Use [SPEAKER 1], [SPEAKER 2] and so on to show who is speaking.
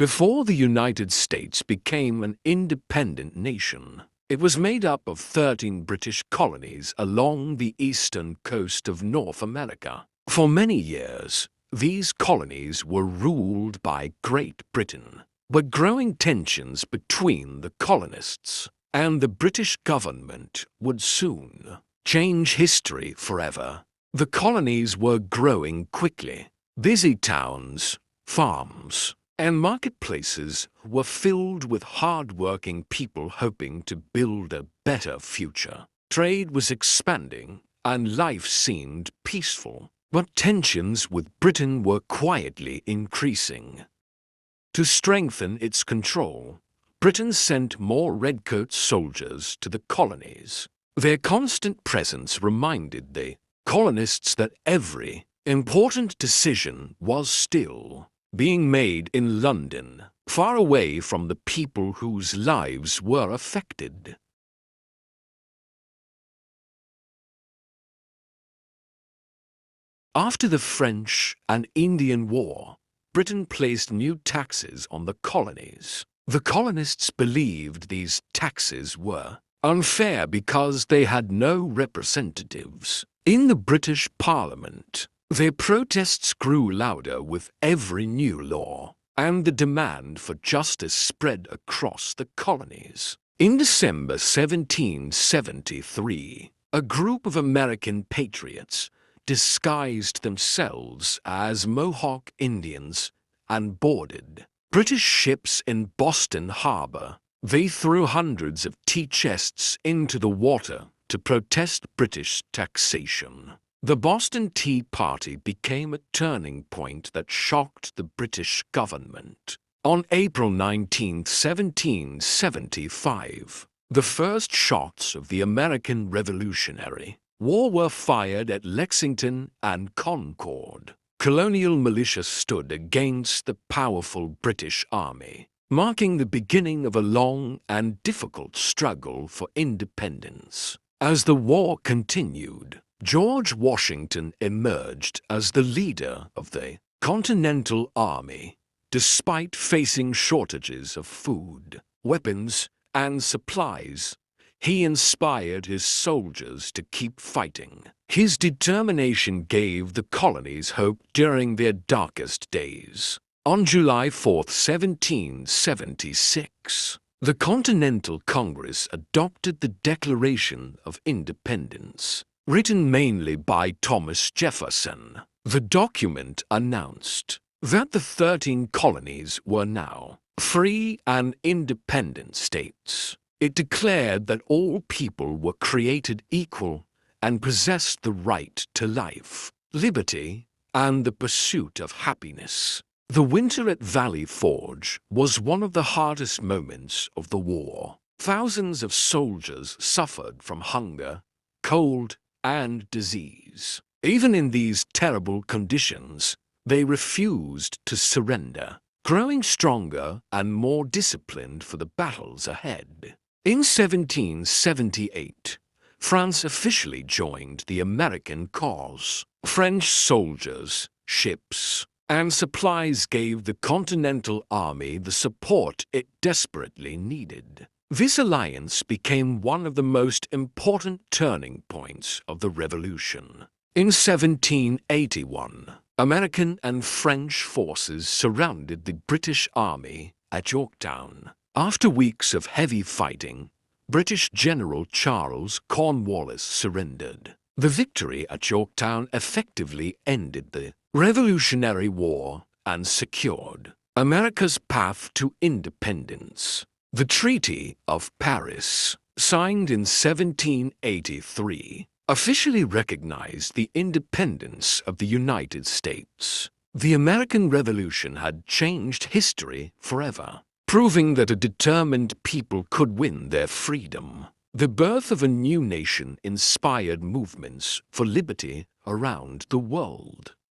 [SPEAKER 1] Before the United States became an independent nation, it was made up of 13 British colonies along the eastern coast of North America. For many years, these colonies were ruled by Great Britain, but growing tensions between the colonists and the British government would soon change history forever. The colonies were growing quickly. Busy towns, farms, and marketplaces were filled with hard-working people hoping to build a better future. Trade was expanding, and life seemed peaceful, but tensions with Britain were quietly increasing. To strengthen its control, Britain sent more redcoat soldiers to the colonies. Their constant presence reminded the colonists that every important decision was still being made in London, far away from the people whose lives were affected. After the French and Indian War, Britain placed new taxes on the colonies. The colonists believed these taxes were unfair because they had no representatives in the British Parliament. Their protests grew louder with every new law, and the demand for justice spread across the colonies. In December 1773, a group of American patriots disguised themselves as Mohawk Indians and boarded British ships in Boston Harbor. They threw hundreds of tea chests into the water to protest British taxation. The Boston Tea Party became a turning point that shocked the British government. On April 19, 1775, the first shots of the American Revolutionary War were fired at Lexington and Concord. Colonial militia stood against the powerful British Army, marking the beginning of a long and difficult struggle for independence. As the war continued, George Washington emerged as the leader of the Continental Army. Despite facing shortages of food, weapons, and supplies, he inspired his soldiers to keep fighting. His determination gave the colonies hope during their darkest days. On July 4, 1776, the Continental Congress adopted the Declaration of Independence, written mainly by Thomas Jefferson. The document announced that the 13 colonies were now free and independent states. It declared that all people were created equal and possessed the right to life, liberty, and the pursuit of happiness. The winter at Valley Forge was one of the hardest moments of the war. Thousands of soldiers suffered from hunger, cold, and disease. Even in these terrible conditions, they refused to surrender, growing stronger and more disciplined for the battles ahead. In 1778, France officially joined the American cause. French soldiers, ships, and supplies gave the Continental Army the support it desperately needed. This alliance became one of the most important turning points of the Revolution. In 1781, American and French forces surrounded the British Army at Yorktown. After weeks of heavy fighting, British General Charles Cornwallis surrendered. The victory at Yorktown effectively ended the Revolutionary War and secured America's path to independence. The Treaty of Paris, signed in 1783, officially recognized the independence of the United States. The American Revolution had changed history forever, proving that a determined people could win their freedom. The birth of a new nation inspired movements for liberty around the world.